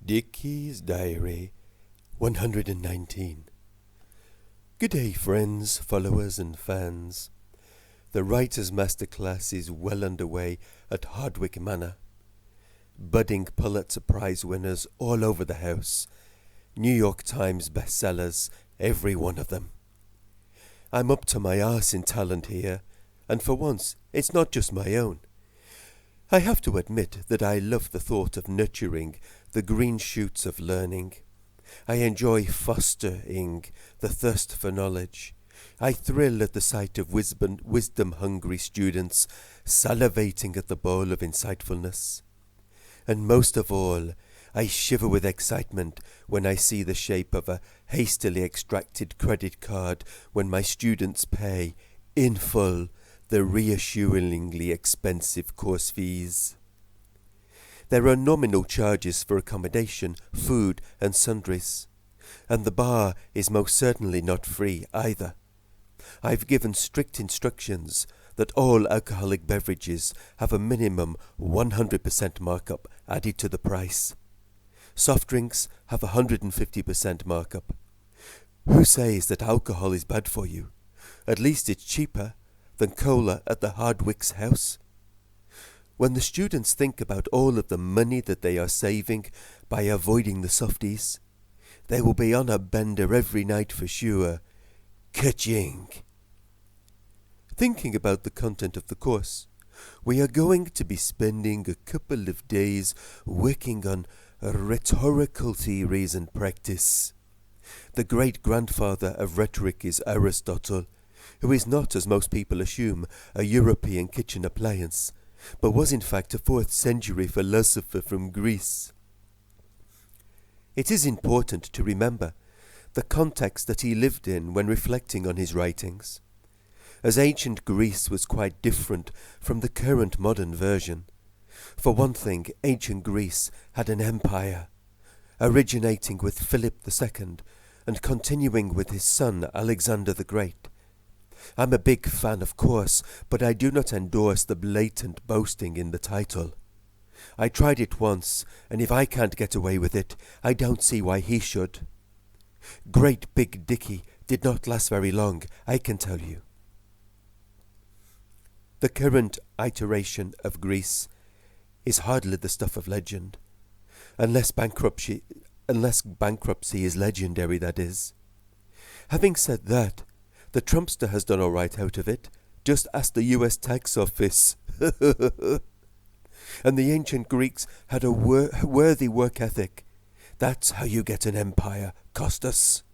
Dickie's Diary 119. Good day, friends, followers and fans. The Writer's Masterclass is well underway at Hardwick Manor. Budding Pulitzer Prize winners all over the house. New York Times bestsellers, every one of them. I'm up to my arse in talent here, and for once it's not just my own. I have to admit that I love the thought of nurturing the green shoots of learning. I enjoy fostering the thirst for knowledge. I thrill at the sight of wisdom-hungry students salivating at the bowl of insightfulness. And most of all, I shiver with excitement when I see the shape of a hastily extracted credit card when my students pay, in full, the reassuringly expensive course fees. There are nominal charges for accommodation, food and sundries, and the bar is most certainly not free either. I've given strict instructions that all alcoholic beverages have a minimum 100% markup added to the price. Soft drinks have 150% markup. Who says that alcohol is bad for you? At least it's cheaper than cola at the Hardwick's house. When the students think about all of the money that they are saving by avoiding the softies, they will be on a bender every night for sure. Ka-ching! Thinking about the content of the course, we are going to be spending a couple of days working on rhetorical theories and practice. The great-grandfather of rhetoric is Aristotle, who is not, as most people assume, a European kitchen appliance, but was in fact a 4th century philosopher from Greece. It is important to remember the context that he lived in when reflecting on his writings, as ancient Greece was quite different from the current modern version. For one thing, ancient Greece had an empire, originating with Philip II and continuing with his son Alexander the Great. I'm a big fan, of course, but I do not endorse the blatant boasting in the title. I tried it once, and if I can't get away with it, I don't see why he should. Great Big Dickie did not last very long, I can tell you. The current iteration of Greece is hardly the stuff of legend, unless bankruptcy is legendary, that is. Having said that, the Trumpster has done all right out of it. Just ask the US tax office. And the ancient Greeks had a worthy work ethic. That's how you get an empire, Costas.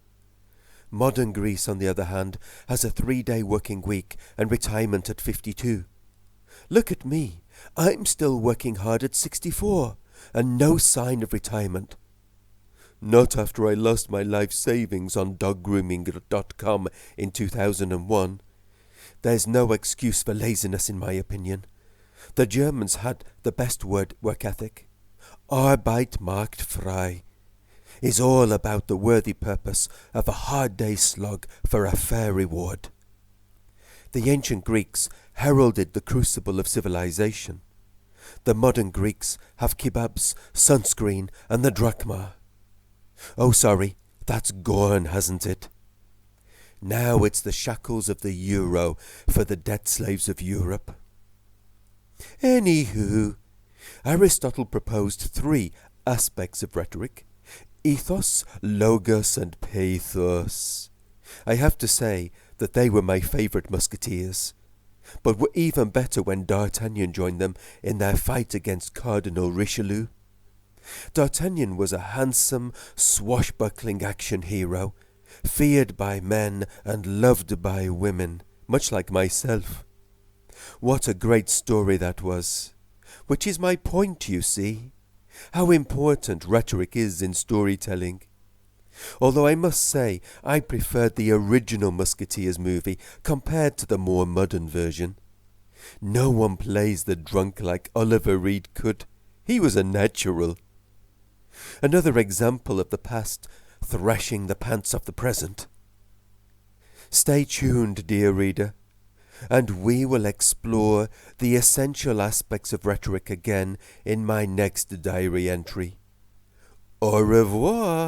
Modern Greece, on the other hand, has a 3-day working week and retirement at 52. Look at me. I'm still working hard at 64, and no sign of retirement. Not after I lost my life savings on doggrooming.com in 2001. There's no excuse for laziness, in my opinion. The Germans had the best work ethic. Arbeit macht frei is all about the worthy purpose of a hard day's slog for a fair reward. The ancient Greeks heralded the crucible of civilization. The modern Greeks have kebabs, sunscreen and the drachma. Oh, sorry, that's gone, hasn't it? Now it's the shackles of the euro for the debt slaves of Europe. Anywho, Aristotle proposed 3 aspects of rhetoric: ethos, logos and pathos. I have to say that they were my favourite musketeers, but were even better when D'Artagnan joined them in their fight against Cardinal Richelieu. D'Artagnan was a handsome, swashbuckling action hero, feared by men and loved by women, much like myself. What a great story that was! Which is my point, you see. How important rhetoric is in storytelling. Although I must say I preferred the original Musketeers movie compared to the more modern version. No one plays the drunk like Oliver Reed could. He was a natural. Another example of the past thrashing the pants off the present. Stay tuned, dear reader, and we will explore the essential aspects of rhetoric again in my next diary entry. Au revoir.